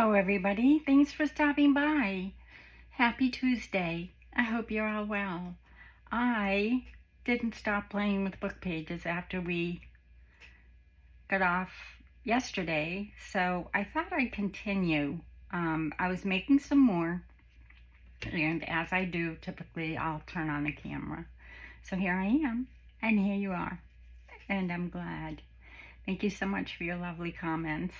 Hello everybody, thanks for stopping by. Happy Tuesday. I hope you're all well. I didn't stop playing with book pages after we got off yesterday, so I thought I'd continue. I was making some more, and as I do, typically I'll turn on the camera. So here I am, and here you are, and I'm glad. Thank you so much for your lovely comments.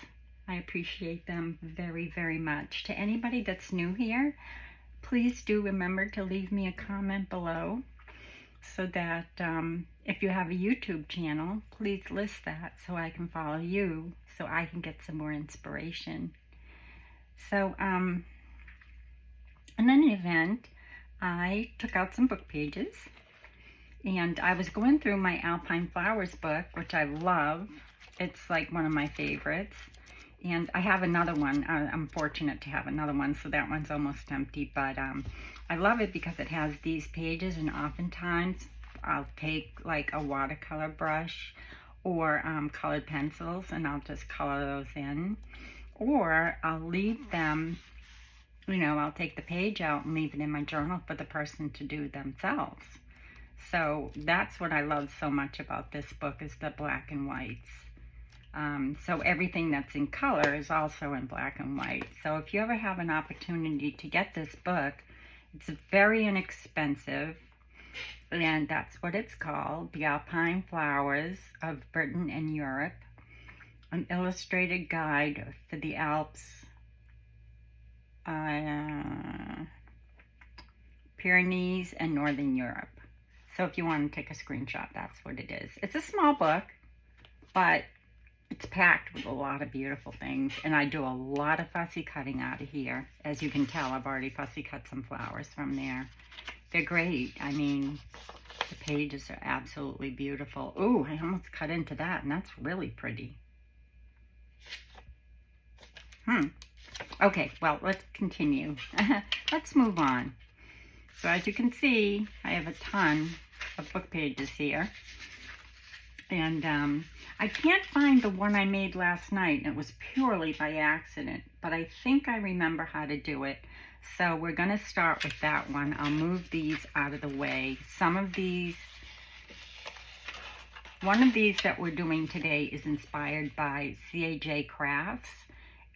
I appreciate them very, very much. To anybody that's new here, please do remember to leave me a comment below so that if you have a YouTube channel, please list that so I can follow you, so I can get some more inspiration. So in any event, I took out some book pages and I was going through my Alpine Flowers book, which I love. It's like one of my favorites. And I have another one. I'm fortunate to have another one, so that one's almost empty. But I love it because it has these pages, and oftentimes I'll take like a watercolor brush or colored pencils, and I'll just color those in. Or I'll leave them, I'll take the page out and leave it in my journal for the person to do themselves. So that's what I love so much about this book, is the black and whites. So everything that's in color is also in black and white. So if you ever have an opportunity to get this book, it's very inexpensive, and that's what it's called, The Alpine Flowers of Britain and Europe, an illustrated guide for the Alps, Pyrenees, and Northern Europe. So if you want to take a screenshot, that's what it is. It's a small book, but it's packed with a lot of beautiful things, and I do a lot of fussy cutting out of here. As you can tell, I've already fussy cut some flowers from there. They're great. I mean, the pages are absolutely beautiful. Ooh, I almost cut into that, and that's really pretty. Okay, well, let's continue. Let's move on. So as you can see, I have a ton of book pages here. And I can't find the one I made last night. It was purely by accident, but I think I remember how to do it. So we're going to start with that one. I'll move these out of the way. One of these that we're doing today is inspired by C.A.J. Crafts.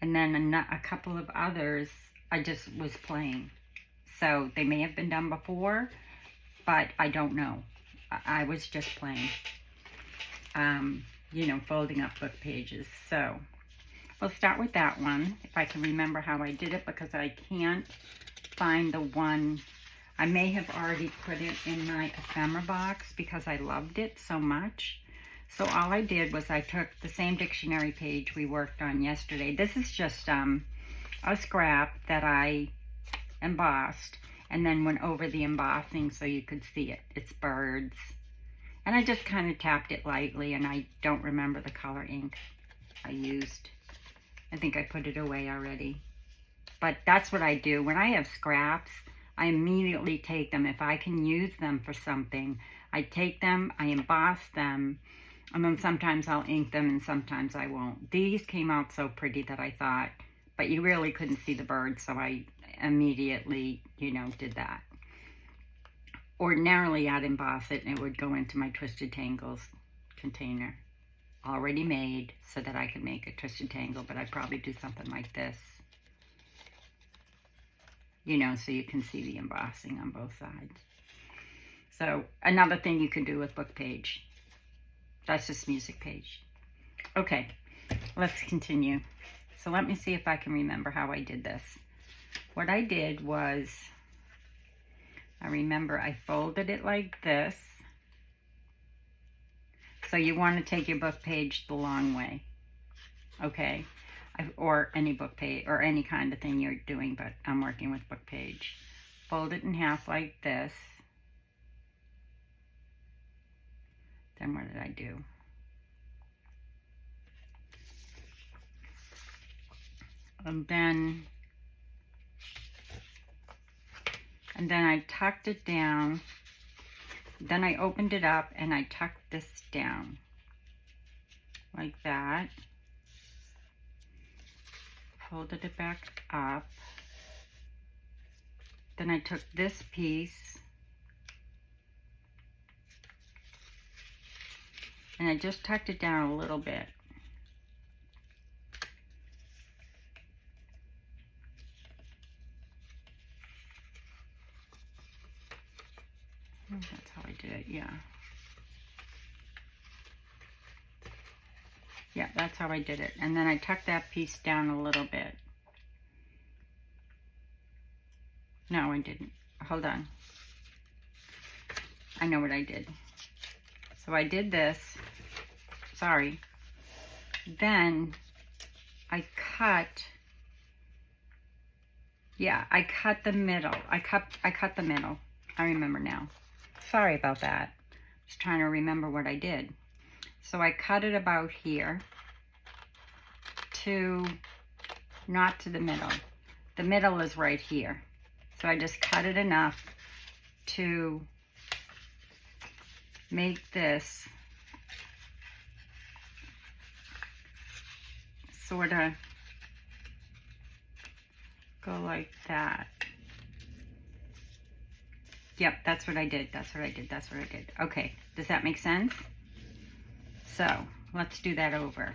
And then a couple of others I just was playing. So they may have been done before, but I don't know. I was just playing. Folding up book pages. So we'll start with that one, if I can remember how I did it, because I can't find the one. I may have already put it in my ephemera box because I loved it so much. So all I did was I took the same dictionary page we worked on yesterday. This is just a scrap that I embossed and then went over the embossing so you could see it. It's birds. And I just kind of tapped it lightly, and I don't remember the color ink I used. I think I put it away already. But that's what I do. When I have scraps, I immediately take them. If I can use them for something, I take them, I emboss them, and then sometimes I'll ink them and sometimes I won't. These came out so pretty that I thought, but you really couldn't see the birds, so I immediately, did that. Ordinarily, I'd emboss it and it would go into my Twisted Tangles container, already made, so that I could make a Twisted Tangle, but I'd probably do something like this, so you can see the embossing on both sides. So another thing you can do with book page. That's just music page. Okay, let's continue. So let me see if I can remember how I did this. What I did was, I remember I folded it like this. So you want to take your book page the long way, okay? Or any book page, or any kind of thing you're doing, but I'm working with book page. Fold it in half like this. Then what did I do? And then I tucked it down. Then I opened it up and I tucked this down like that. folded it back up. Then I took this piece and I just tucked it down a little bit. That's how I did it, yeah. Yeah, that's how I did it. And then I tucked that piece down a little bit. No, I didn't. Hold on. I know what I did. So I did this. Sorry. Then I cut. Yeah, I cut the middle. I cut the middle. I remember now. Sorry about that. Just trying to remember what I did. So I cut it about here to, not to the middle. The middle is right here. So I just cut it enough to make this sort of go like that. Yep, that's what I did. That's what I did. That's what I did. Okay, does that make sense? So let's do that over.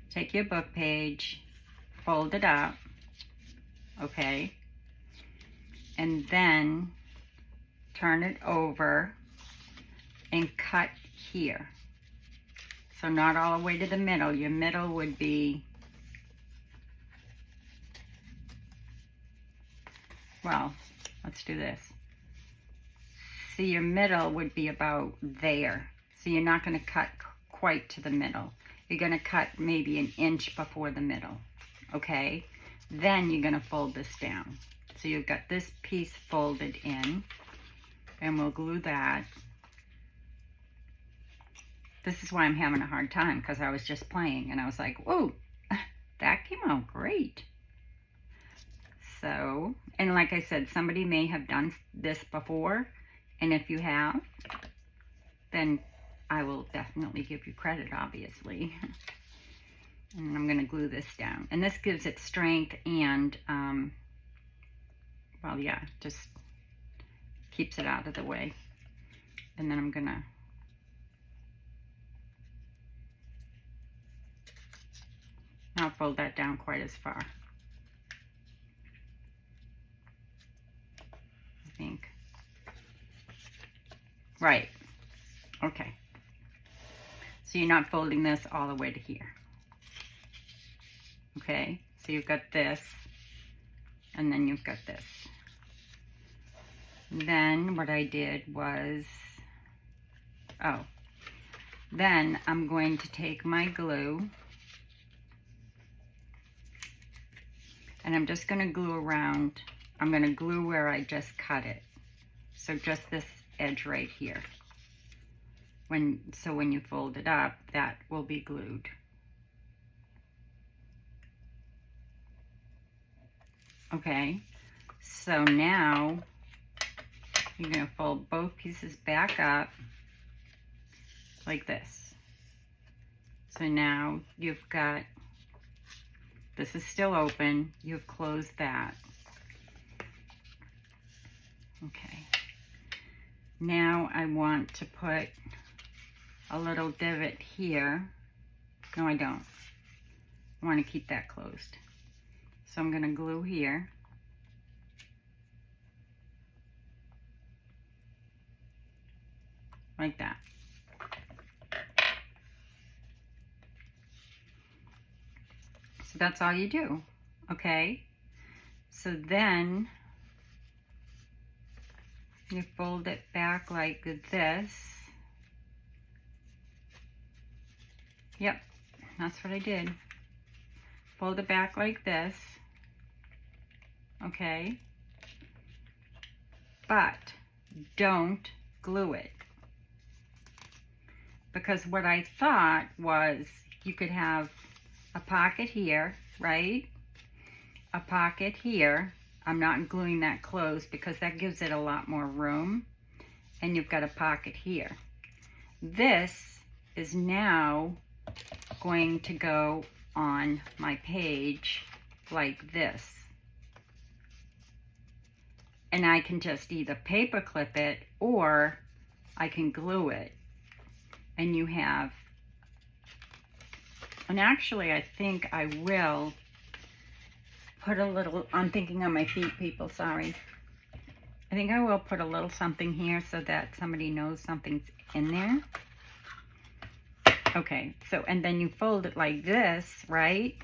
Take your book page, fold it up, okay, and then turn it over and cut here. So not all the way to the middle. Your middle would be, well, let's do this. See, your middle would be about there. So you're not going to cut quite to the middle. You're going to cut maybe an inch before the middle, okay? Then you're going to fold this down. So you've got this piece folded in, and we'll glue that. This is why I'm having a hard time, because I was just playing, and I was like, whoa, that came out great. So, and like I said, somebody may have done this before, and if you have, then I will definitely give you credit, obviously. And I'm going to glue this down. And this gives it strength and, well, yeah, just keeps it out of the way. And then I'm going to not fold that down quite as far, I think. Right. Okay. So you're not folding this all the way to here. Okay, so you've got this, and then you've got this. Then what I did was, then I'm going to take my glue, and I'm just going to glue around. I'm going to glue where I just cut it. So just this edge right here. So when you fold it up, that will be glued. Okay, so now you're going to fold both pieces back up like this. So now you've got, this is still open, you've closed that. Okay, now I want to put a little divot here. No, I don't. I want to keep that closed. So I'm going to glue here. Like that. So that's all you do. Okay? So then you fold it back like this. Yep, that's what I did. Fold it back like this. Okay? But don't glue it. Because what I thought was you could have a pocket here, right? A pocket here. I'm not gluing that closed because that gives it a lot more room. And you've got a pocket here. This is now going to go on my page like this. And I can just either paper clip it or I can glue it. And you have, and actually I think I will put a little, I'm thinking on my feet, people, sorry. I think I will put a little something here so that somebody knows something's in there. Okay, so, and then you fold it like this, right?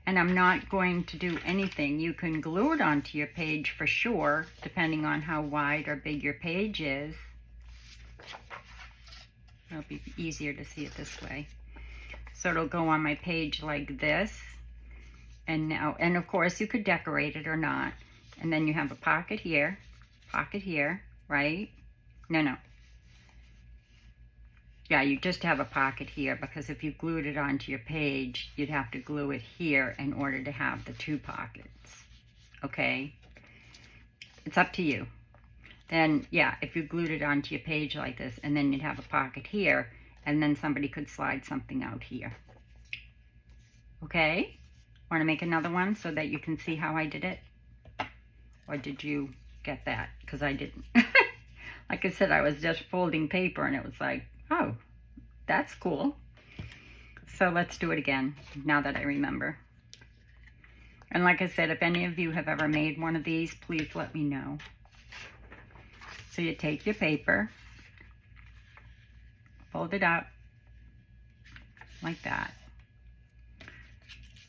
And I'm not going to do anything. You can glue it onto your page for sure, depending on how wide or big your page is. It'll be easier to see it this way. So it'll go on my page like this. And now, and of course you could decorate it or not. And then you have a pocket here, right? No. Yeah, you just have a pocket here because if you glued it onto your page, you'd have to glue it here in order to have the two pockets, okay? It's up to you. Then, yeah, if you glued it onto your page like this, and then you'd have a pocket here, and then somebody could slide something out here. Okay? Want to make another one so that you can see how I did it? Or did you get that? Because I didn't. Like I said, I was just folding paper, and it was like, oh, that's cool. So let's do it again, now that I remember. And like I said, if any of you have ever made one of these, please let me know. So you take your paper, fold it up, like that.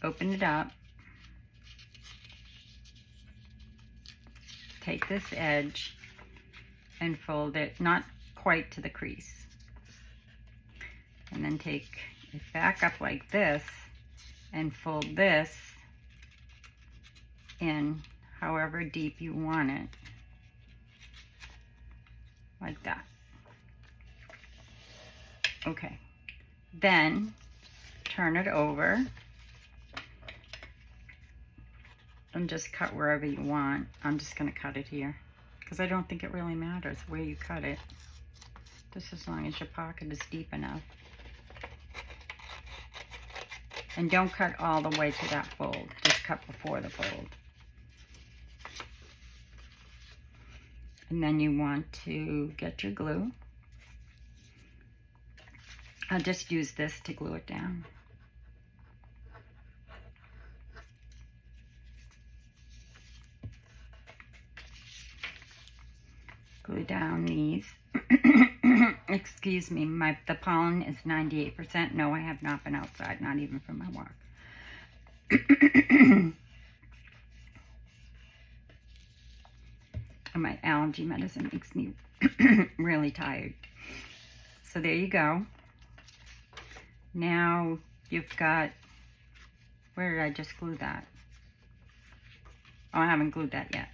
Open it up. Take this edge and fold it, not quite to the crease. And then take it back up like this and fold this in however deep you want it. Like that. Okay. Then turn it over and just cut wherever you want. I'm just going to cut it here because I don't think it really matters where you cut it, just as long as your pocket is deep enough. And don't cut all the way to that fold. Just cut before the fold. And then you want to get your glue. I'll just use this to glue it down. Glue down these. Excuse me, the pollen is 98%. No, I have not been outside, not even for my walk. And my allergy medicine makes me really tired. So there you go. Now you've got, where did I just glue that? Oh, I haven't glued that yet.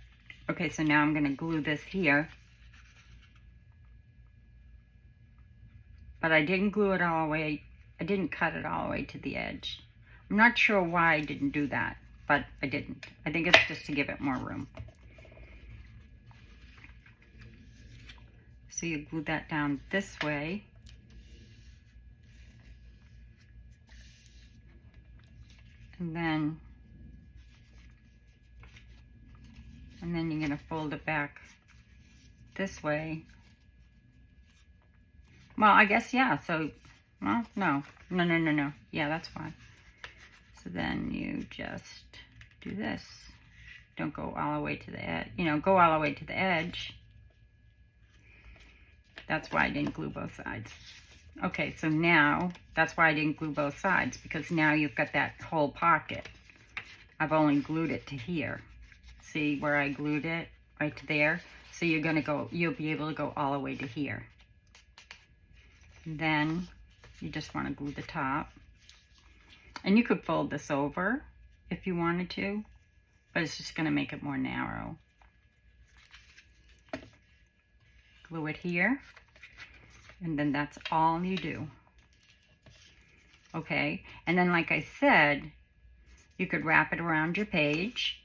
Okay, so now I'm going to glue this here. But I didn't glue it all the way, I didn't cut it all the way to the edge. I'm not sure why I didn't do that, but I didn't. I think it's just to give it more room. So you glue that down this way. And then you're going to fold it back this way. Well, I guess, yeah, so, well, no. Yeah, that's fine. So then you just do this. Don't go all the way to the edge. You know, go all the way to the edge. That's why I didn't glue both sides. Okay, so now, that's why I didn't glue both sides, because now you've got that whole pocket. I've only glued it to here. See where I glued it? Right to there. So you're gonna go, you'll be able to go all the way to here. Then you just want to glue the top. And you could fold this over if you wanted to, but it's just going to make it more narrow. Glue it here, and then that's all you do. Okay, and then like I said, you could wrap it around your page,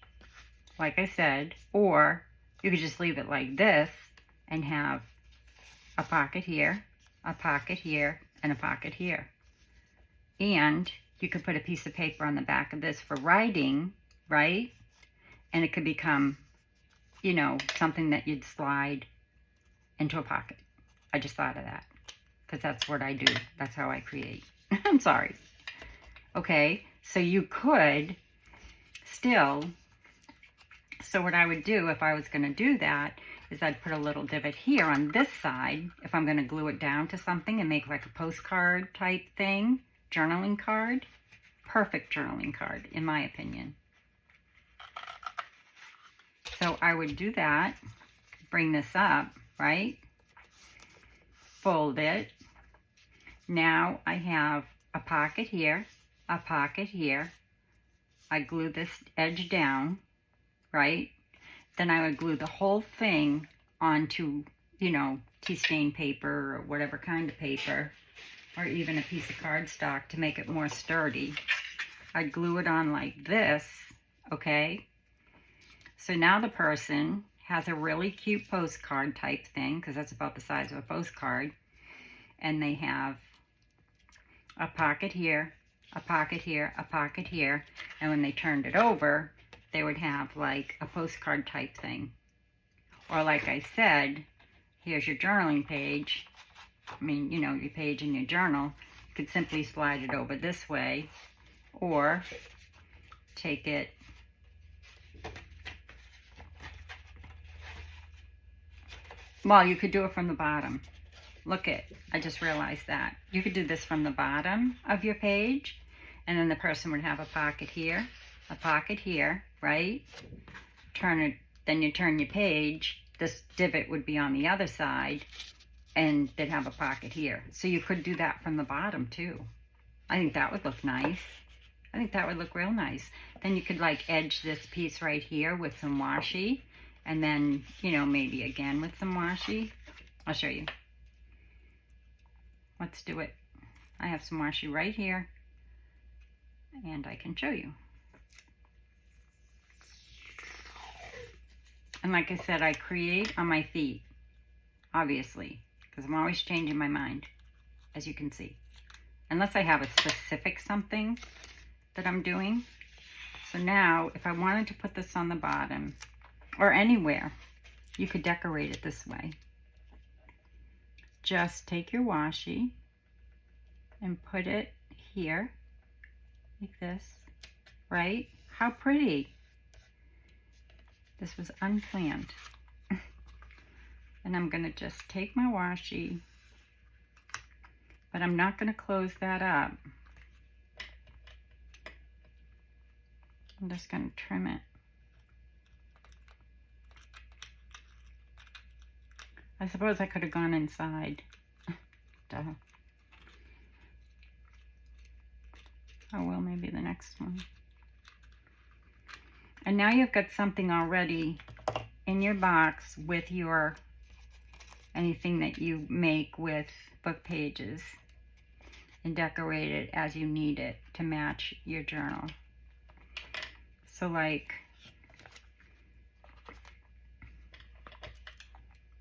like I said, or you could just leave it like this and have a pocket here, a pocket here, and a pocket here. And you could put a piece of paper on the back of this for writing, right? And it could become, you know, something that you'd slide into a pocket. I just thought of that because that's what I do. That's how I create. I'm sorry. Okay, so you could still, so what I would do if I was going to do that is I'd put a little divot here on this side if I'm going to glue it down to something and make like a postcard type thing, journaling card. Perfect journaling card, in my opinion. So I would do that, bring this up, right? Fold it. Now I have a pocket here, a pocket here. I glue this edge down, right? Then I would glue the whole thing onto, you know, tea stain paper or whatever kind of paper, or even a piece of cardstock to make it more sturdy. I'd glue it on like this, okay? So now the person has a really cute postcard type thing, because that's about the size of a postcard, and they have a pocket here, a pocket here, a pocket here, and when they turned it over, they would have like a postcard type thing. Or like I said, here's your journaling page. I mean, you know, your page in your journal. You could simply slide it over this way, or take it well, you could do it from the bottom. Look it, I just realized that. You could do this from the bottom of your page, and then the person would have a pocket here, right? Turn it, then you turn your page, this divot would be on the other side, and they'd have a pocket here. So you could do that from the bottom too. I think that would look nice. I think that would look real nice. Then you could like edge this piece right here with some washi, and then, you know, maybe again with some washi. I'll show you. Let's do it. I have some washi right here, and I can show you. And like I said, I create on my feet, obviously, because I'm always changing my mind, as you can see. Unless I have a specific something that I'm doing. So now, if I wanted to put this on the bottom, or anywhere, you could decorate it this way. Just take your washi and put it here, like this, right? How pretty. This was unplanned. And I'm gonna just take my washi, but I'm not gonna close that up. I'm just gonna trim it. I suppose I could have gone inside. Duh. Oh well, maybe the next one. And now you've got something already in your box with your anything that you make with book pages, and decorate it as you need it to match your journal. So like,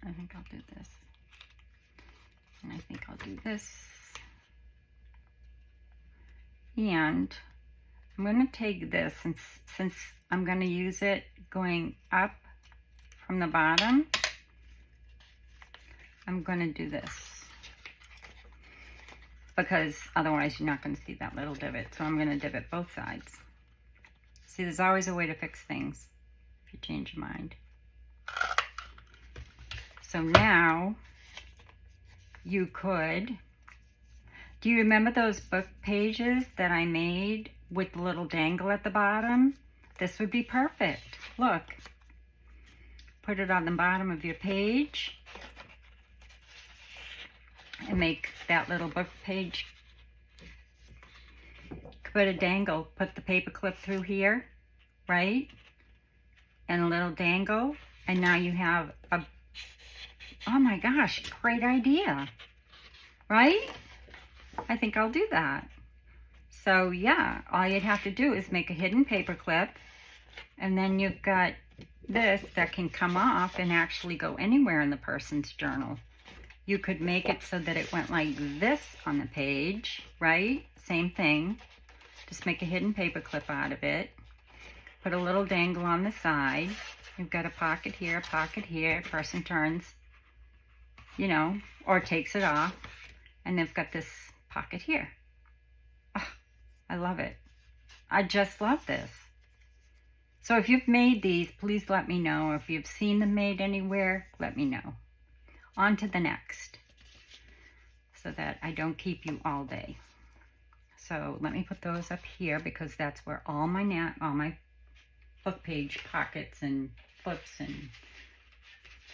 I think I'll do this, and I think I'll do this, and I'm going to take this, and since I'm going to use it going up from the bottom, I'm going to do this, because otherwise you're not going to see that little divot. So I'm going to divot both sides. See, there's always a way to fix things if you change your mind. So now you could, do you remember those book pages that I made with the little dangle at the bottom? This would be perfect. Look, put it on the bottom of your page and make that little book page. Put a dangle, put the paper clip through here, right? And a little dangle, and now you have a, oh my gosh, great idea, right? I think I'll do that. So yeah, all you'd have to do is make a hidden paper clip, and then you've got this that can come off and actually go anywhere in the person's journal. You could make it so that it went like this on the page, right? Same thing. Just make a hidden paper clip out of it. Put a little dangle on the side. You've got a pocket here, person turns, you know, or takes it off, and they've got this pocket here. Oh, I love it. I just love this. So if you've made these, please let me know. If you've seen them made anywhere, let me know. On to the next, so that I don't keep you all day. So let me put those up here because that's where all my book page pockets and flips and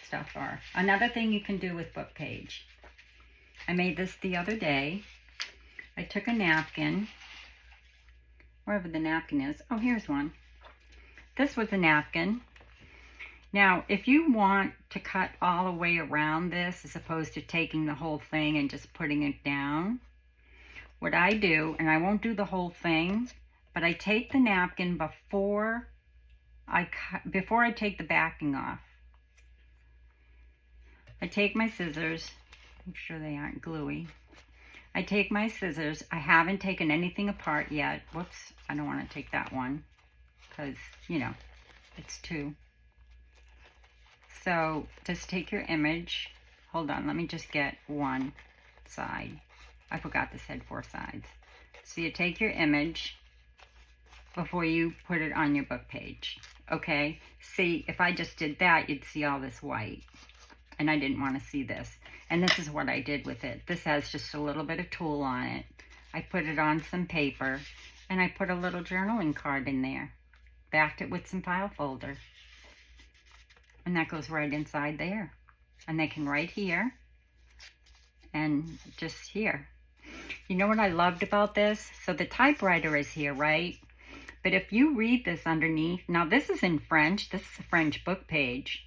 stuff are. Another thing you can do with book page. I made this the other day. I took a napkin, wherever the napkin is. Oh, here's one. This was a napkin. Now, if you want to cut all the way around this, as opposed to taking the whole thing and just putting it down, what I do, and I won't do the whole thing, but I take the napkin before I take the backing off. I take my scissors, make sure they aren't gluey. I take my scissors. I haven't taken anything apart yet. Whoops, I don't want to take that one because, you know, it's two. So just take your image. Hold on, let me just get one side. I forgot this had 4 sides. So you take your image before you put it on your book page. Okay? See, if I just did that, you'd see all this white. And I didn't want to see this. And this is what I did with it. This has just a little bit of tulle on it. I put it on some paper. And I put a little journaling card in there. Backed it with some file folder. And that goes right inside there. And they can write here. And just here. You know what I loved about this? So the typewriter is here, right? But if you read this underneath, now this is in French. This is a French book page.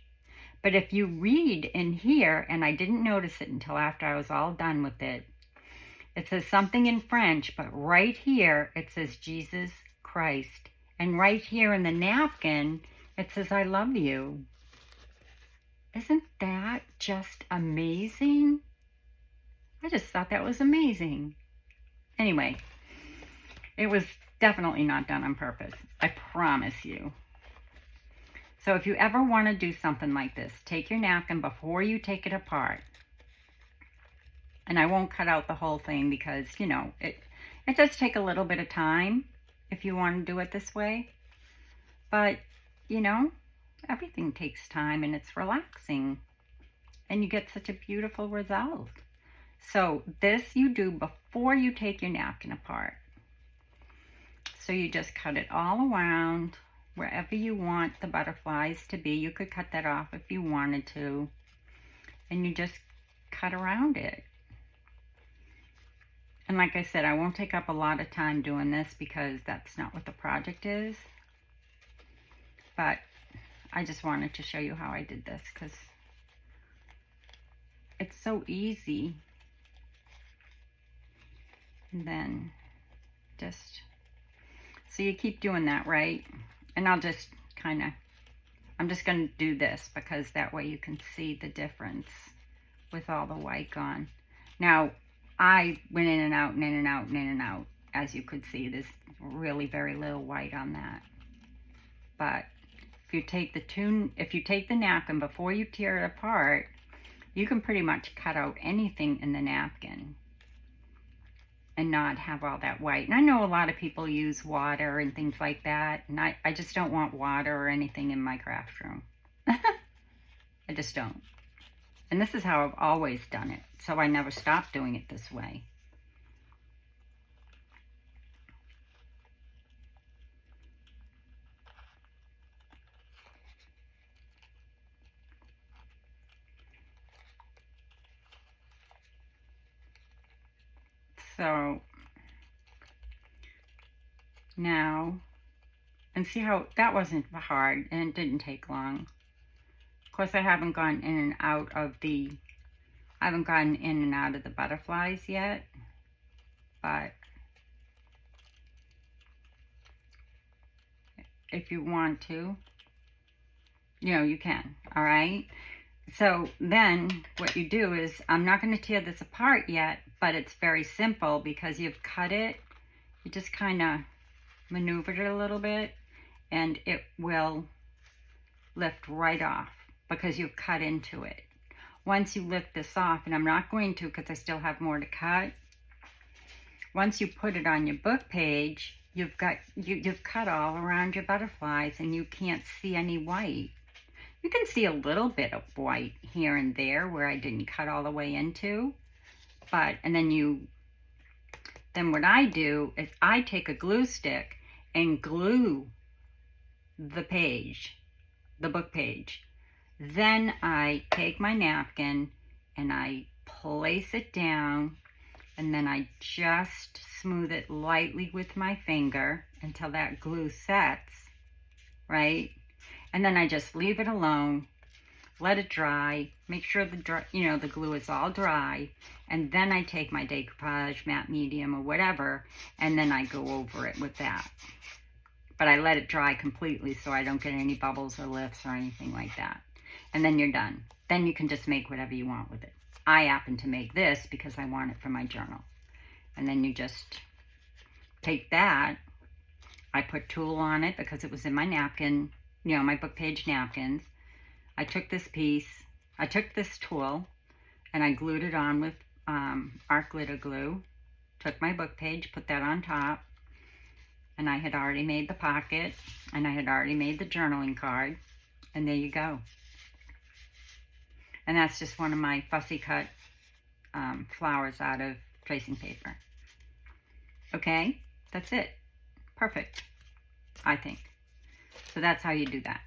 But if you read in here, and I didn't notice it until after I was all done with it, it says something in French, but right here it says Jesus Christ. And right here in the napkin, it says I love you. Isn't that just amazing? I just thought that was amazing. Anyway, it was definitely not done on purpose. I promise you. So if you ever want to do something like this, take your napkin before you take it apart. And I won't cut out the whole thing because, you know, it does take a little bit of time if you want to do it this way. But, you know, everything takes time and it's relaxing. And you get such a beautiful result. So this you do before you take your napkin apart. So you just cut it all around wherever you want the butterflies to be. You could cut that off if you wanted to. And you just cut around it. And like I said, I won't take up a lot of time doing this because that's not what the project is. But I just wanted to show you how I did this because it's so easy. And then just, so you keep doing that, right? And I'll just I'm just going to do this because that way you can see the difference with all the white gone. Now, I went in and out and in and out and in and out. As you could see, there's really very little white on that. But if you take the napkin before you tear it apart, you can pretty much cut out anything in the napkin and not have all that white. And I know a lot of people use water and things like that, and I just don't want water or anything in my craft room. I just don't. And this is how I've always done it, so I never stopped doing it this way. So now, and see how that wasn't hard and it didn't take long. Of course, I haven't gone in and out of the butterflies yet, but if you want to, you know, you can, all right? So then what you do is, I'm not going to tear this apart yet, but it's very simple because you've cut it. You just kind of maneuvered it a little bit, and it will lift right off because you've cut into it. Once you lift this off, and I'm not going to because I still have more to cut, once you put it on your book page, you've cut all around your butterflies and you can't see any white. You can see a little bit of white here and there where I didn't cut all the way into, and then what I do is I take a glue stick and glue the page, the book page. Then I take my napkin and I place it down, and then I just smooth it lightly with my finger until that glue sets, right? And then I just leave it alone, let it dry, make sure the glue is all dry, and then I take my decoupage, matte medium, or whatever, and then I go over it with that. But I let it dry completely so I don't get any bubbles or lifts or anything like that. And then you're done. Then you can just make whatever you want with it. I happen to make this because I want it for my journal. And then you just take that. I put tulle on it because it was in my napkin, my book page napkins. I took this tulle, and I glued it on with art glitter glue. Took my book page, put that on top, and I had already made the pocket, and I had already made the journaling card, and there you go. And that's just one of my fussy cut flowers out of tracing paper. Okay, that's it. Perfect, I think. So that's how you do that.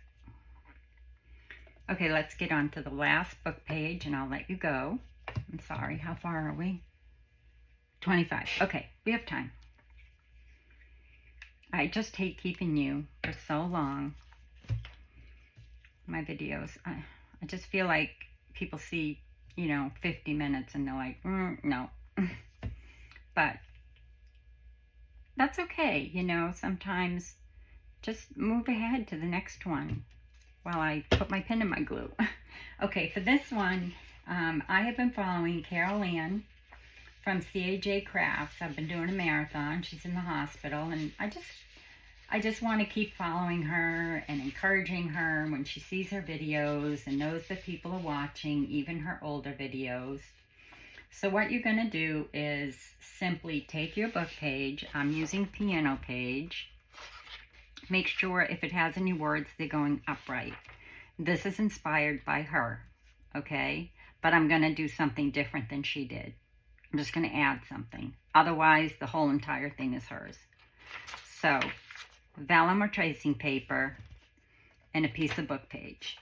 Okay, let's get on to the last book page, and I'll let you go. I'm sorry, how far are we? 25. Okay, we have time. I just hate keeping you for so long. My videos, I just feel like people see, 50 minutes and they're like, no. But that's okay, sometimes just move ahead to the next one while I put my pin in my glue. Okay, for this one, I have been following Carol Ann from CAJ Crafts. I've been doing a marathon. She's in the hospital, and I just want to keep following her and encouraging her when she sees her videos and knows that people are watching, even her older videos. So what you're going to do is simply take your book page. I'm using piano page. Make sure if it has any words, they're going upright. This is inspired by her, okay? But I'm going to do something different than she did. I'm just going to add something. Otherwise, the whole entire thing is hers. So, vellum or tracing paper and a piece of book page.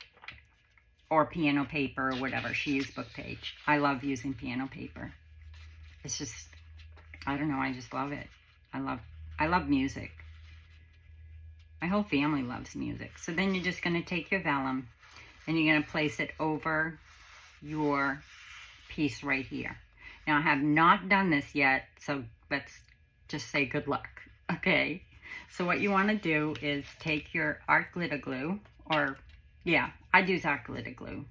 Or piano paper or whatever. She used book page. I love using piano paper. It's just, I don't know, I just love it. I love music. My whole family loves music. So then you're just going to take your vellum and you're going to place it over your piece right here. Now, I have not done this yet, so let's just say good luck, okay? So what you want to do is take your art glitter glue, I'd use art glitter glue.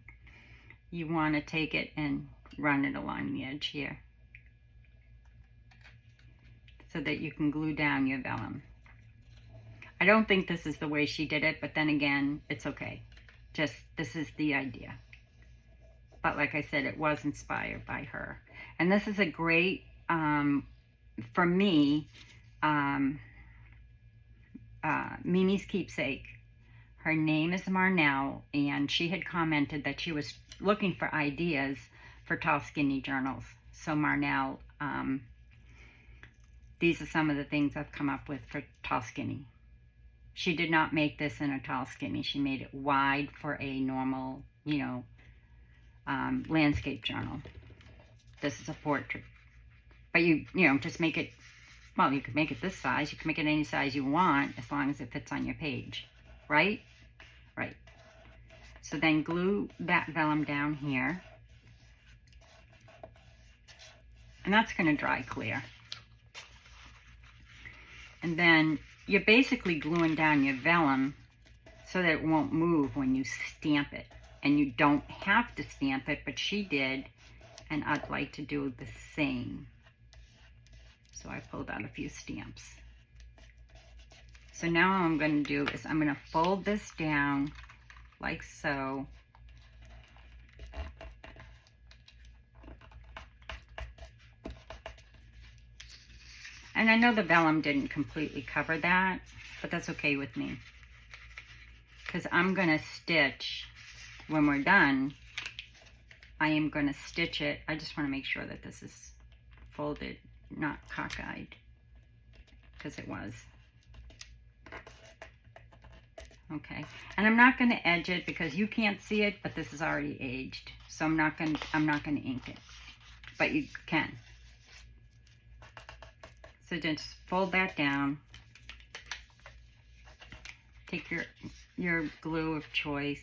You want to take it and run it along the edge here so that you can glue down your vellum. I don't think this is the way she did it, but then again, it's okay. Just, this is the idea. But like I said, it was inspired by her. And this is a great, for me, Mimi's keepsake. Her name is Marnel, and she had commented that she was looking for ideas for tall, skinny journals. So Marnel, these are some of the things I've come up with for tall, skinny. She did not make this in a tall, skinny. She made it wide for a normal, landscape journal. This is a portrait. But you just make it, well, you could make it this size. You can make it any size you want as long as it fits on your page, right? Right. So then glue that vellum down here. And that's going to dry clear. And then you're basically gluing down your vellum so that it won't move when you stamp it. And you don't have to stamp it, but she did, and I'd like to do the same. So I pulled out a few stamps. So now what I'm going to do is I'm going to fold this down like so. And I know the vellum didn't completely cover that, but that's okay with me. Because I'm going to stitch, when we're done, I am going to stitch it. I just want to make sure that this is folded, not cockeyed, because it was. Okay, and I'm not going to edge it because you can't see it, but this is already aged. So I'm not going to ink it, but you can. So just fold that down. Take your glue of choice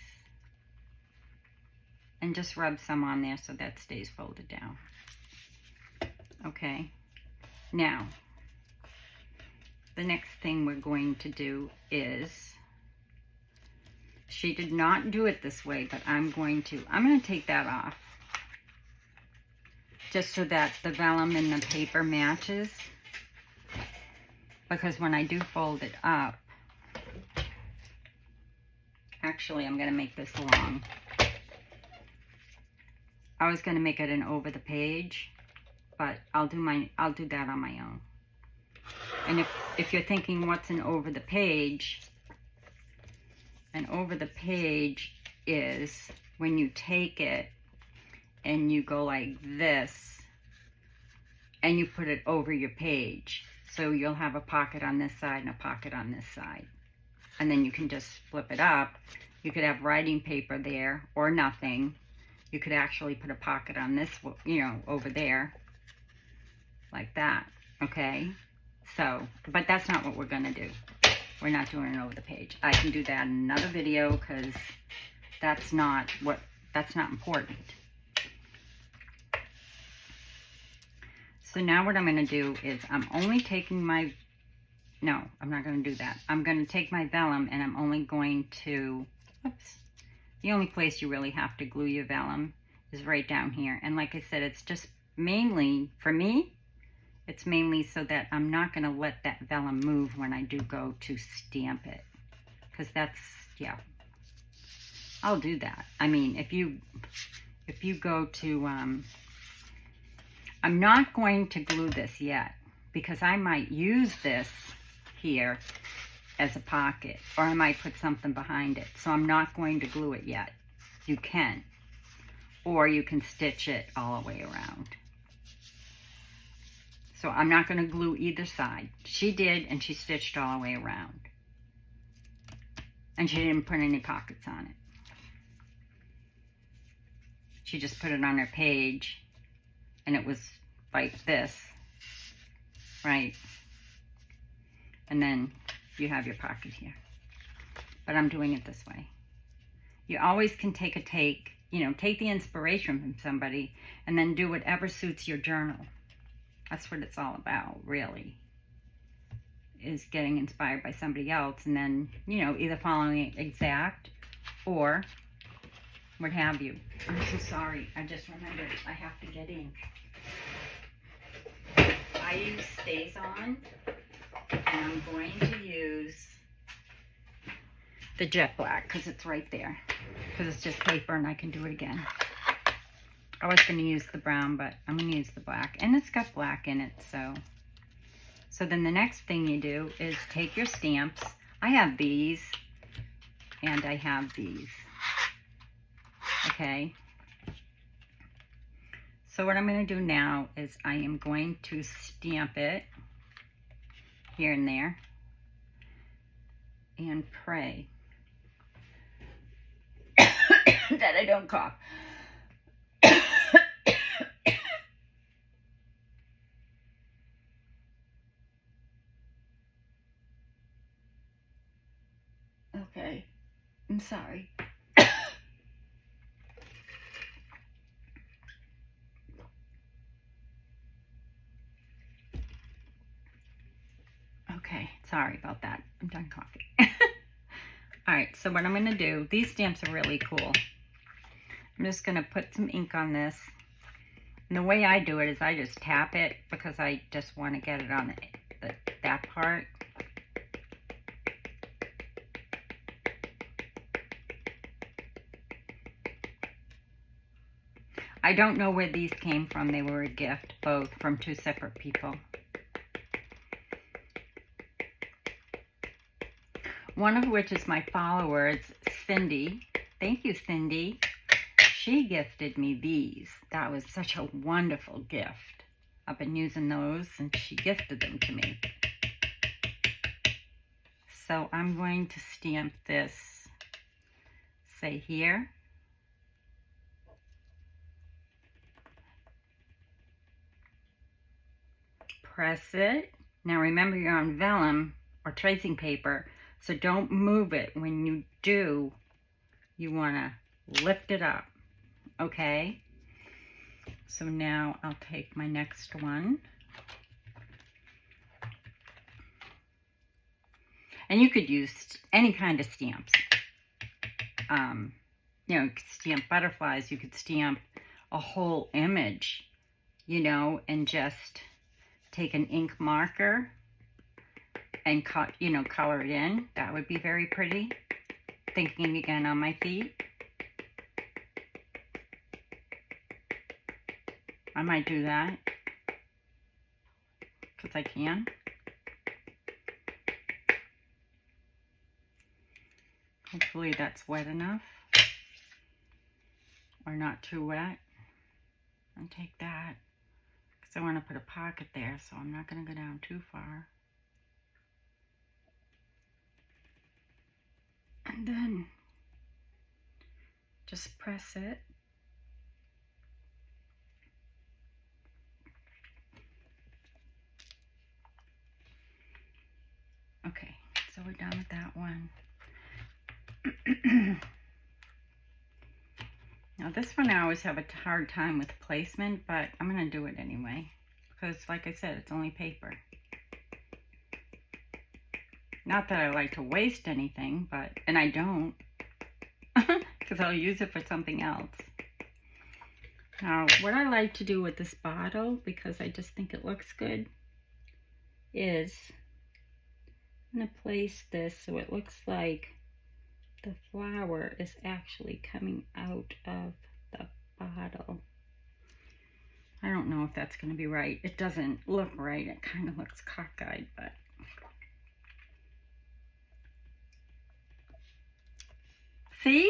and just rub some on there so that stays folded down. Okay, now the next thing we're going to do is, she did not do it this way, but I'm going to take that off just so that the vellum and the paper matches, because when I do fold it up, actually I'm going to make this long. I was going to make it an over the page, but I'll do that on my own. And if you're thinking what's an over the page, an over the page is when you take it and you go like this and you put it over your page. So you'll have a pocket on this side and a pocket on this side. And then you can just flip it up. You could have writing paper there or nothing. You could actually put a pocket on this, you know, over there, like that, okay? So, but that's not what we're gonna do. We're not doing it over the page. I can do that in another video because that's not important. So now what I'm gonna do is I'm only taking my, no, I'm not gonna do that. I'm gonna take my vellum and I'm only going to, oops. The only place you really have to glue your vellum is right down here. And like I said, it's just mainly, for me, it's mainly so that I'm not going to let that vellum move when I do go to stamp it. Because that's, yeah, I'll do that. I mean, if you go to, I'm not going to glue this yet because I might use this here as a pocket, or I might put something behind it. So I'm not going to glue it yet. You can, or you can stitch it all the way around. So I'm not going to glue either side. She did, and she stitched all the way around. And she didn't put any pockets on it. She just put it on her page, and it was like this, right? And then you have your pocket here. But I'm doing it this way. You always can take the inspiration from somebody and then do whatever suits your journal. That's what it's all about, really, is getting inspired by somebody else and then, you know, either following it exact or what have you. I'm so sorry. I just remembered I have to get ink. I use Stays On, and I'm going to use the jet black because it's right there. Because it's just paper and I can do it again. I was going to use the brown, but I'm going to use the black. And it's got black in it, so. So then the next thing you do is take your stamps. I have these, and I have these. Okay. So what I'm going to do now is I am going to stamp it here and there and pray that I don't cough. Okay, I'm sorry. Okay, sorry about that. I'm done coughing. All right, so what I'm going to do, these stamps are really cool. I'm just going to put some ink on this. And the way I do it is I just tap it because I just want to get it on that part. I don't know where these came from. They were a gift, both from two separate people. One of which is my follower. It's Cindy. Thank you, Cindy. She gifted me these. That was such a wonderful gift. I've been using those, and she gifted them to me. So I'm going to stamp this, say here. Press it. Now remember, you're on vellum or tracing paper, so don't move it. When you do, you want to lift it up, okay? So now I'll take my next one. And you could use any kind of stamps. You know, you could stamp butterflies, you could stamp a whole image, you know, and just take an ink marker and color it in. That would be very pretty. Thinking again on my feet. I might do that because I can. Hopefully that's wet enough, or not too wet. And take that, because I want to put a pocket there, so I'm not going to go down too far. And then just press it. Okay, so we're done with that one. Now this one I always have a hard time with placement, but I'm going to do it anyway. Because like I said, it's only paper. Not that I like to waste anything, but, and I don't. Because I'll use it for something else. Now, what I like to do with this bottle, because I just think it looks good, is I'm going to place this so it looks like the flower is actually coming out of the bottle. I don't know if that's going to be right. It doesn't look right. It kind of looks cockeyed, but see?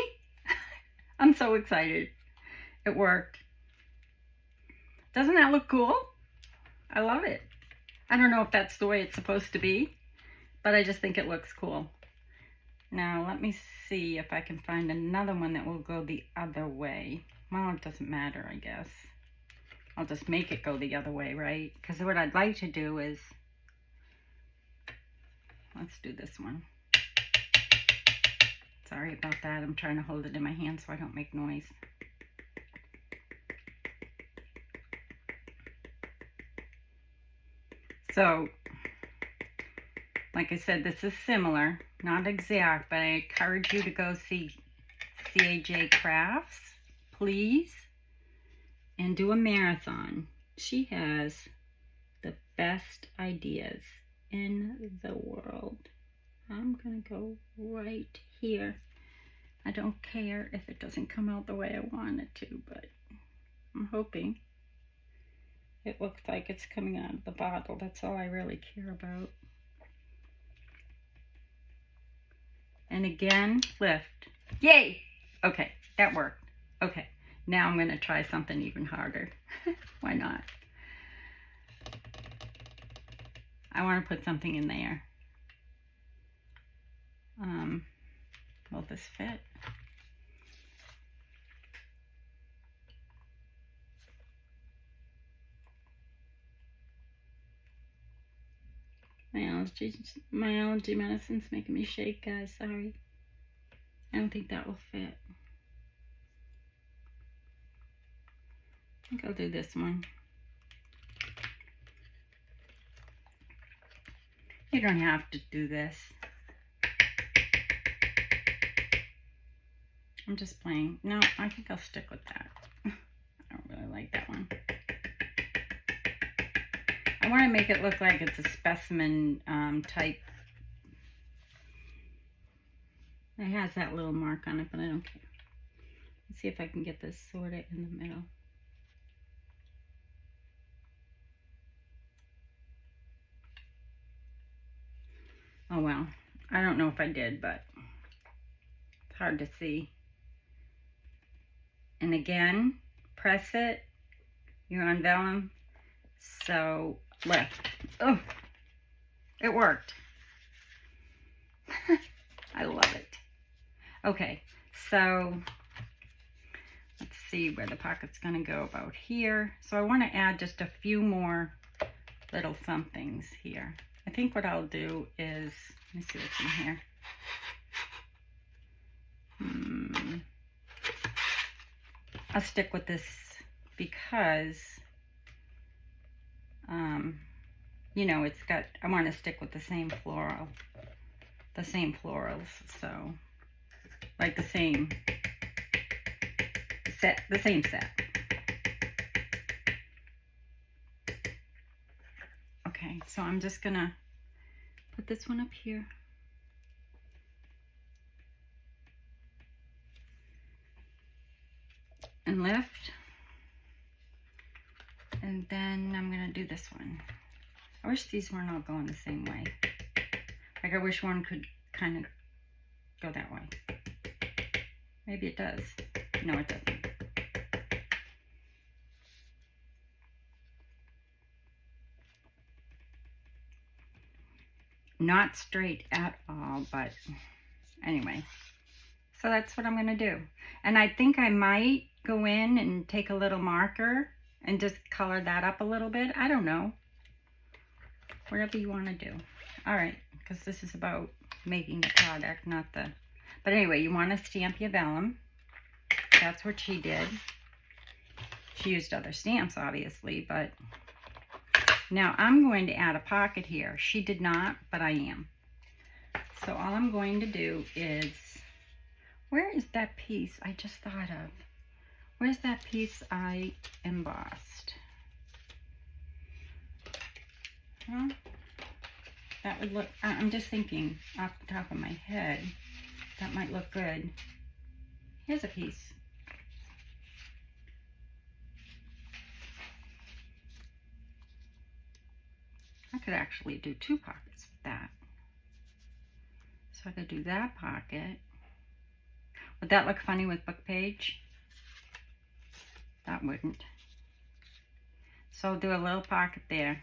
I'm so excited. It worked. Doesn't that look cool? I love it. I don't know if that's the way it's supposed to be, but I just think it looks cool. Now, let me see if I can find another one that will go the other way. Well, it doesn't matter, I guess. I'll just make it go the other way, right? Because what I'd like to do is, let's do this one. Sorry about that. I'm trying to hold it in my hand so I don't make noise. So, like I said, this is similar, not exact, but I encourage you to go see CAJ Crafts, please, and do a marathon. She has the best ideas in the world. I'm gonna go right here. I don't care if it doesn't come out the way I want it to, but I'm hoping it looks like it's coming out of the bottle. That's all I really care about. And again, lift. Yay! Okay, that worked. Okay, now I'm going to try something even harder. Why not? I want to put something in there. Will this fit? My allergy medicine's making me shake, guys. Sorry. I don't think that will fit. I think I'll do this one. You don't have to do this. I'm just playing. No, I think I'll stick with that. I don't really like that one. I want to make it look like it's a specimen type. It has that little mark on it, but I don't care. Let's see if I can get this sorted in the middle. Oh well, I don't know if I did, but it's hard to see. And again, press it. You're on vellum. So lift. Oh, it worked. I love it. Okay, so let's see where the pocket's gonna go, about here. So I wanna add just a few more little somethings here. I think what I'll do is, let me see what's in here. I'll stick with this because, you know, it's got, I want to stick with the same florals, so, like the same set. Okay, so I'm just gonna put this one up here. And lift. And then I'm gonna do this one. I wish these weren't all going the same way. Like I wish one could kind of go that way. Maybe it does. No, it doesn't. Not straight at all, but anyway. So that's what I'm gonna do. And I think I might go in and take a little marker and just color that up a little bit. I don't know. Whatever you wanna do. All right, because this is about making the product, not the, but anyway, you wanna stamp your vellum. That's what she did. She used other stamps, obviously, but now I'm going to add a pocket here. She did not, but I am. So all I'm going to do is, where is that piece I just thought of? Where's that piece I embossed? Huh? That would look, I'm just thinking off the top of my head, that might look good. Here's a piece. I could actually do two pockets with that. So I could do that pocket. Would that look funny with book page? That wouldn't. So I'll do a little pocket there.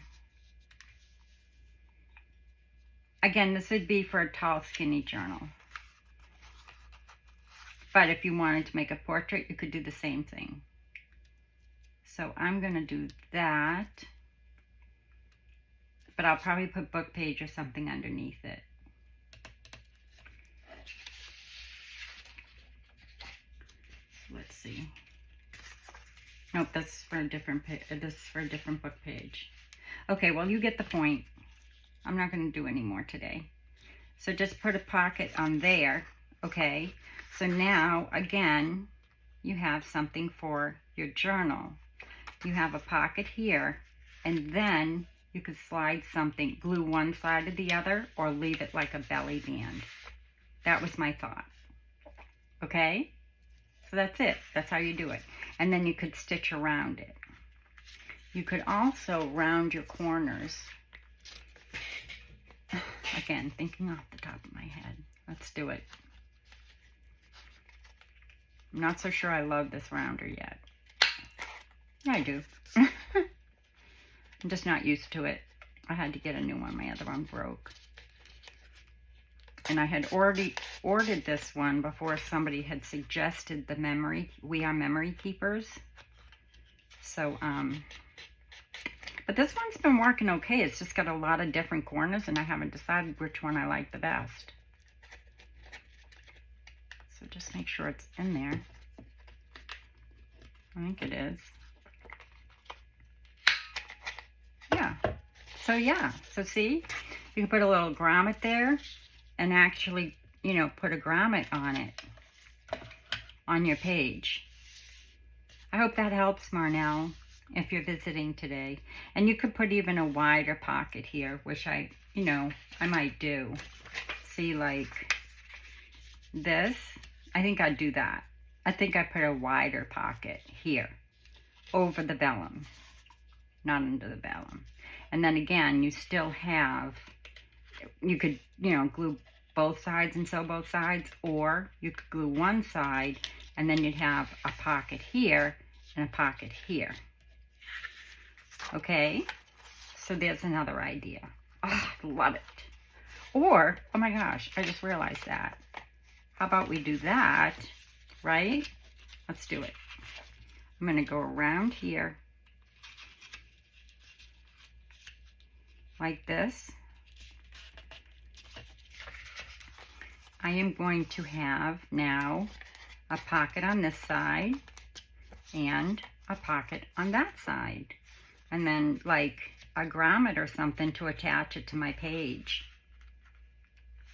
Again, this would be for a tall, skinny journal. But if you wanted to make a portrait, you could do the same thing. So I'm gonna do that. But I'll probably put book page or something underneath it. Let's see. Nope, that's for a different book page. Okay, well, you get the point. I'm not going to do any more today. So just put a pocket on there, okay? So now, again, you have something for your journal. You have a pocket here, and then you could slide something, glue one side to the other, or leave it like a belly band. That was my thought, okay? So that's it. That's how you do it. And then you could stitch around it. You could also round your corners. Again, thinking off the top of my head. Let's do it. I'm not so sure I love this rounder yet. Yeah, I do. I'm just not used to it. I had to get a new one. My other one broke. And I had already ordered this one before somebody had suggested the memory. We are memory keepers. So, but this one's been working okay. It's just got a lot of different corners, and I haven't decided which one I like the best. So just make sure it's in there. I think it is. Yeah. So see, you can put a little grommet there and actually, you know, put a grommet on it, on your page. I hope that helps, Marnel, if you're visiting today. And you could put even a wider pocket here, which I might do. See, like this, I think I'd do that. I think I put a wider pocket here, over the vellum, not under the vellum. And then again, you still have, you could, glue both sides and sew both sides, or you could glue one side and then you'd have a pocket here and a pocket here. Okay, so there's another idea. Oh, love it. Or, oh my gosh, I just realized that. How about we do that, right? Let's do it. I'm going to go around here like this. I am going to have now a pocket on this side and a pocket on that side. And then like a grommet or something to attach it to my page.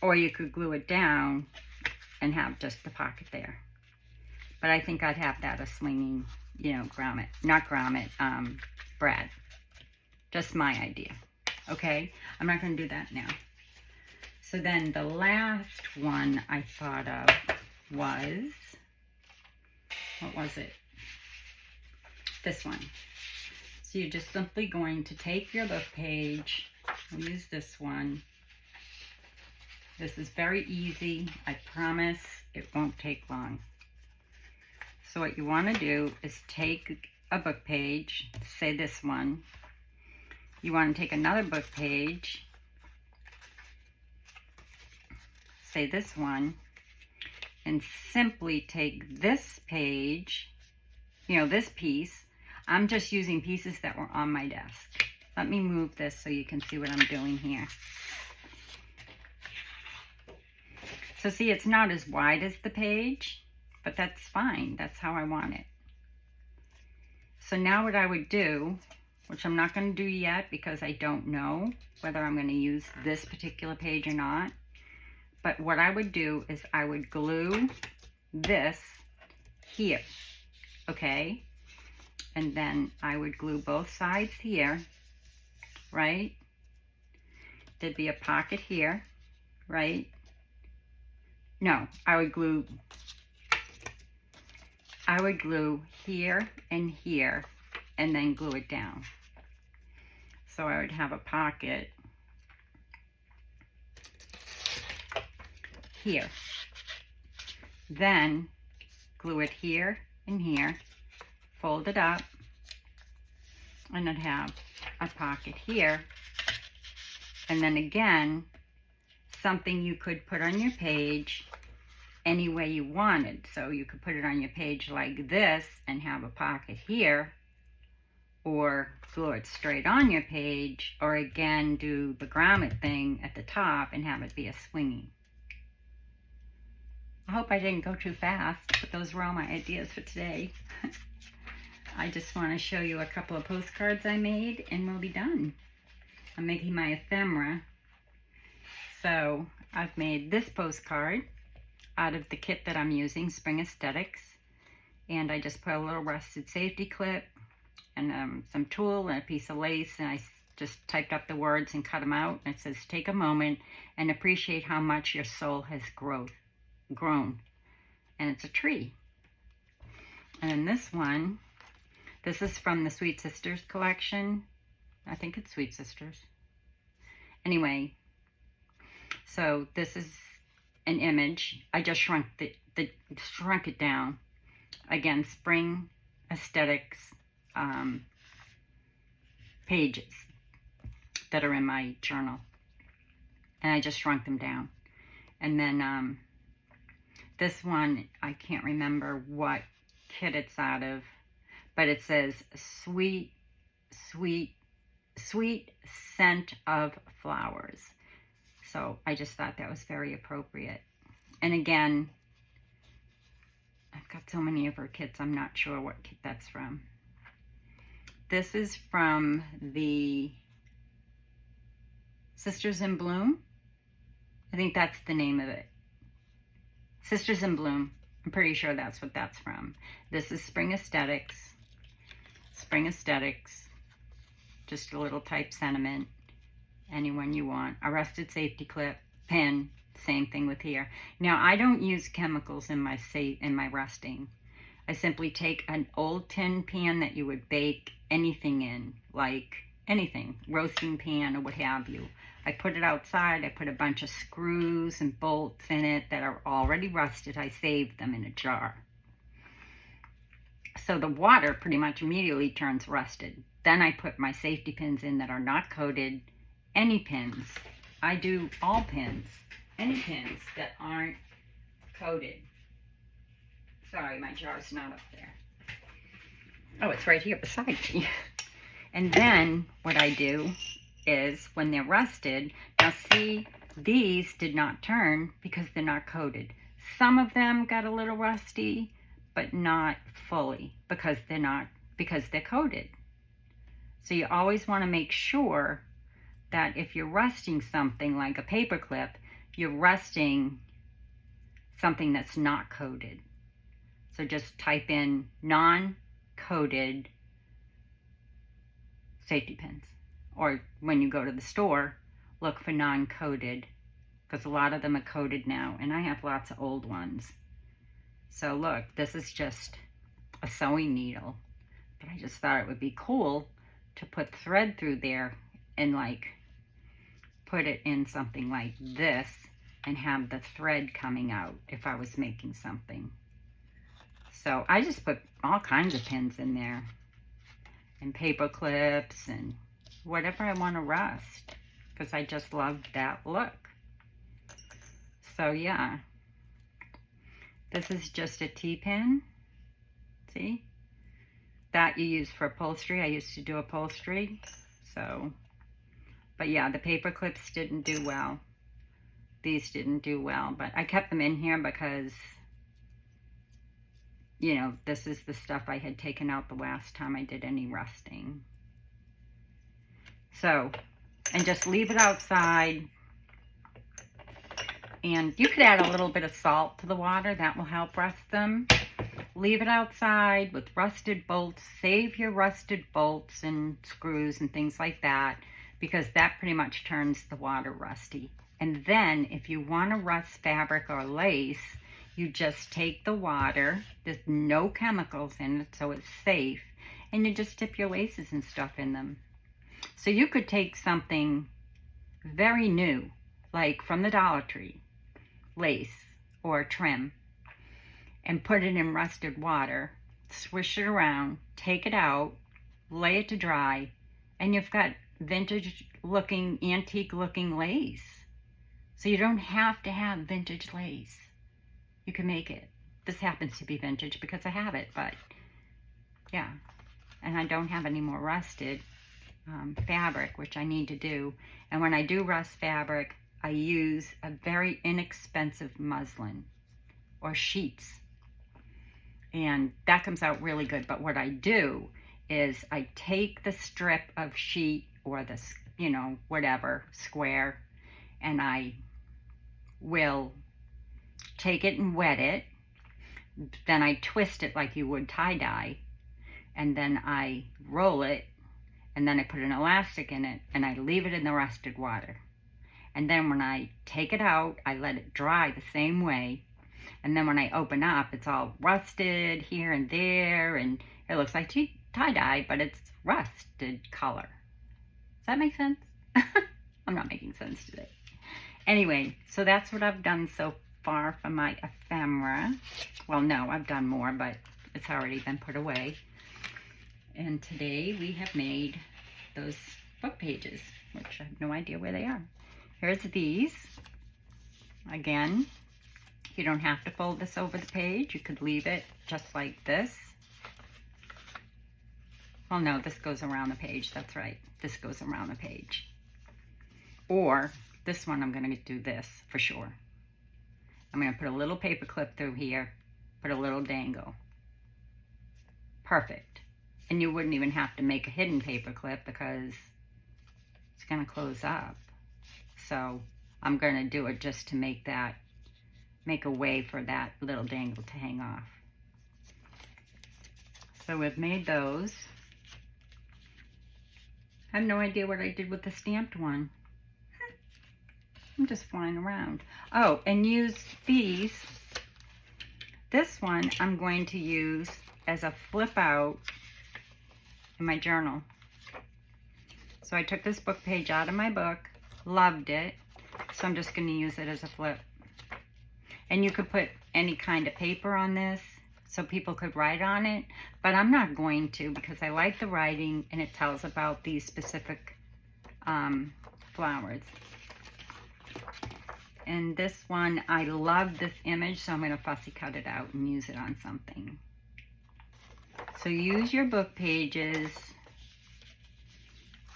Or you could glue it down and have just the pocket there. But I think I'd have that a swinging, grommet. Not grommet, brad. Just my idea. Okay? I'm not going to do that now. So then the last one I thought of was, what was it? This one. So you're just simply going to take your book page, I'll use this one. This is very easy. I promise it won't take long. So what you want to do is take a book page, say this one. You want to take another book page, say this one, and simply take this page, this piece. I'm just using pieces that were on my desk. Let me move this so you can see what I'm doing here. So see, it's not as wide as the page, but that's fine. That's how I want it. So now what I would do, which I'm not going to do yet because I don't know whether I'm going to use this particular page or not, but what I would do is I would glue this here, okay? And then I would glue both sides here, right? There'd be a pocket here, right? No, I would glue here and here and then glue it down. So I would have a pocket here. Then glue it here and here, fold it up, and I'd have a pocket here. And then again, something you could put on your page any way you wanted. So you could put it on your page like this and have a pocket here, or glue it straight on your page, or again do the grommet thing at the top and have it be a swinging. I hope I didn't go too fast, but those were all my ideas for today. I just want to show you a couple of postcards I made and we'll be done. I'm making my ephemera. So I've made this postcard out of the kit that I'm using, Spring Aesthetics. And I just put a little rusted safety clip and some tulle and a piece of lace, and I just typed up the words and cut them out. And it says, take a moment and appreciate how much your soul has grown. And it's a tree. And this one, this is from the Sweet Sisters collection. I think it's Sweet Sisters. Anyway, so this is an image. I just shrunk it down. Again, Spring Aesthetics pages that are in my journal. And I just shrunk them down. And then this one, I can't remember what kit it's out of, but it says sweet, sweet, sweet scent of flowers. So I just thought that was very appropriate. And again, I've got so many of her kits, I'm not sure what kit that's from. This is from the Sisters in Bloom. I think that's the name of it. Sisters in Bloom. I'm pretty sure that's what that's from. This is Spring Aesthetics. Spring Aesthetics. Just a little type sentiment. Anyone you want. A rusted safety clip. Pin. Same thing with here. Now, I don't use chemicals in my rusting. I simply take an old tin pan that you would bake anything in, like anything, roasting pan or what have you. I put it outside. I put a bunch of screws and bolts in it that are already rusted. I saved them in a jar. So the water pretty much immediately turns rusted. Then I put my safety pins in that are not coated. Any pins. I do all pins. Any pins that aren't coated. Sorry, my jar's not up there. Oh, it's right here beside me. And then what I do is when they're rusted, now see, these did not turn because they're not coated. Some of them got a little rusty, but not fully because they're coated. So you always want to make sure that if you're rusting something like a paper clip, you're rusting something that's not coated. So just type in non-coated safety pins. Or when you go to the store, look for non-coated, because a lot of them are coated now, and I have lots of old ones. So look, this is just a sewing needle, but I just thought it would be cool to put thread through there and like put it in something like this and have the thread coming out if I was making something. So I just put all kinds of pins in there and paper clips and whatever I want to rust, because I just love that look. So yeah, this is just a T-pin. See? That you use for upholstery. I used to do upholstery. So, but yeah, the paper clips didn't do well. These didn't do well, but I kept them in here because, you know, this is the stuff I had taken out the last time I did any rusting. So, and just leave it outside. And you could add a little bit of salt to the water. That will help rust them. Leave it outside with rusted bolts. Save your rusted bolts and screws and things like that, because that pretty much turns the water rusty. And then if you want to rust fabric or lace, you just take the water. There's no chemicals in it, so it's safe. And you just dip your laces and stuff in them. So you could take something very new, like from the Dollar Tree, lace or trim, and put it in rusted water, swish it around, take it out, lay it to dry, and you've got vintage looking, antique looking lace. So you don't have to have vintage lace. You can make it. This happens to be vintage because I have it, but yeah. And I don't have any more rusted fabric, which I need to do. And when I do rust fabric, I use a very inexpensive muslin or sheets. And that comes out really good. But what I do is I take the strip of sheet or the, you know, whatever, square, and I will take it and wet it. Then I twist it like you would tie-dye. And then I roll it. And then I put an elastic in it. And I leave it in the rusted water. And then when I take it out, I let it dry the same way. And then when I open up, it's all rusted here and there. And it looks like tie-dye, but it's rusted color. Does that make sense? I'm not making sense today. Anyway, so that's what I've done so far for my ephemera. Well, no, I've done more, but it's already been put away. And today we have made those book pages, which I have no idea where they are. Here's these. Again, you don't have to fold this over the page. You could leave it just like this. Well, no, this goes around the page. That's right. This goes around the page. Or this one, I'm going to do this for sure. I'm going to put a little paper clip through here, put a little dangle. Perfect. And you wouldn't even have to make a hidden paper clip because it's going to close up. So I'm going to do it just to make a way for that little dangle to hang off. So we've made those. I have no idea what I did with the stamped one. I'm just flying around. Oh, and use these. This one I'm going to use as a flip out in my journal. So I took this book page out of my book, loved it, so I'm just going to use it as a flip. And you could put any kind of paper on this so people could write on it, but I'm not going to because I like the writing and it tells about these specific flowers. And this one, I love this image, so I'm going to fussy cut it out and use it on something. So use your book pages.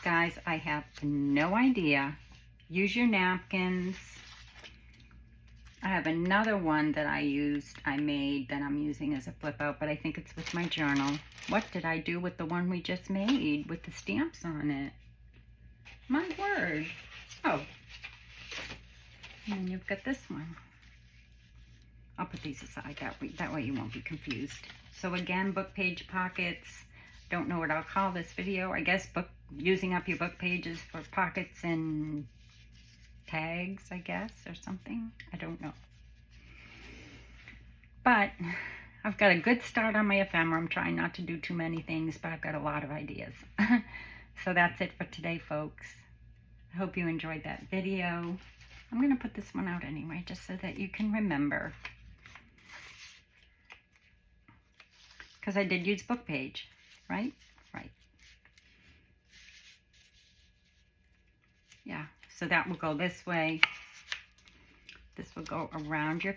Guys, I have no idea. Use your napkins. I have another one that I made that I'm using as a flip out, but I think it's with my journal. What did I do with the one we just made with the stamps on it? My word. Oh. And then you've got this one. I'll put these aside, that way you won't be confused. So again, book page pockets. Don't know what I'll call this video. I guess using up your book pages for pockets and tags, I guess, or something. I don't know. But I've got a good start on my ephemera. I'm trying not to do too many things, but I've got a lot of ideas. So that's it for today, folks. I hope you enjoyed that video. I'm going to put this one out anyway, just so that you can remember. Because I did use book page, right? Right. Yeah, so that will go this way. This will go around your,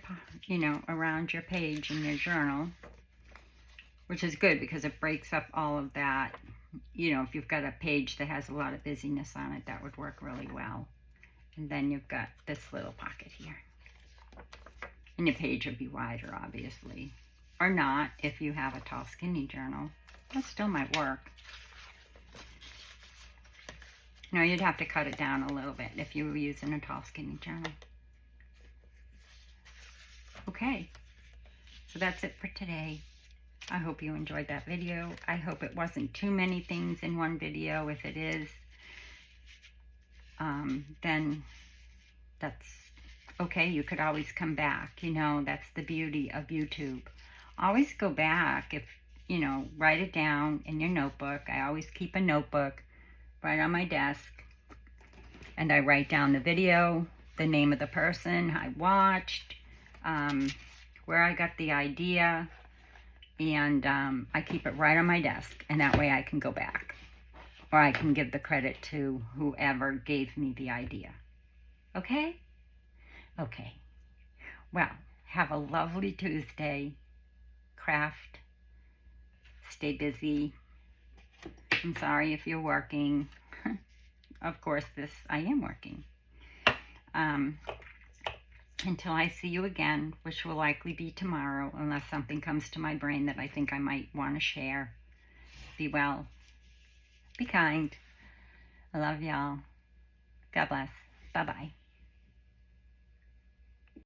around your page in your journal, which is good because it breaks up all of that. If you've got a page that has a lot of busyness on it, that would work really well. And then you've got this little pocket here. And your page would be wider, obviously. Or not, if you have a tall, skinny journal. That still might work. No, you'd have to cut it down a little bit if you were using a tall, skinny journal. Okay, so that's it for today. I hope you enjoyed that video. I hope it wasn't too many things in one video. If it is, then that's okay. You could always come back. That's the beauty of YouTube. Always go back if, write it down in your notebook. I always keep a notebook right on my desk. And I write down the video, the name of the person I watched, where I got the idea, and I keep it right on my desk, and that way I can go back, or I can give the credit to whoever gave me the idea. Okay? Okay. Well, have a lovely Tuesday. Craft. Stay busy. I'm sorry if you're working. Of course, I am working. Until I see you again, which will likely be tomorrow, unless something comes to my brain that I think I might want to share. Be well. Be kind. I love y'all. God bless. Bye-bye.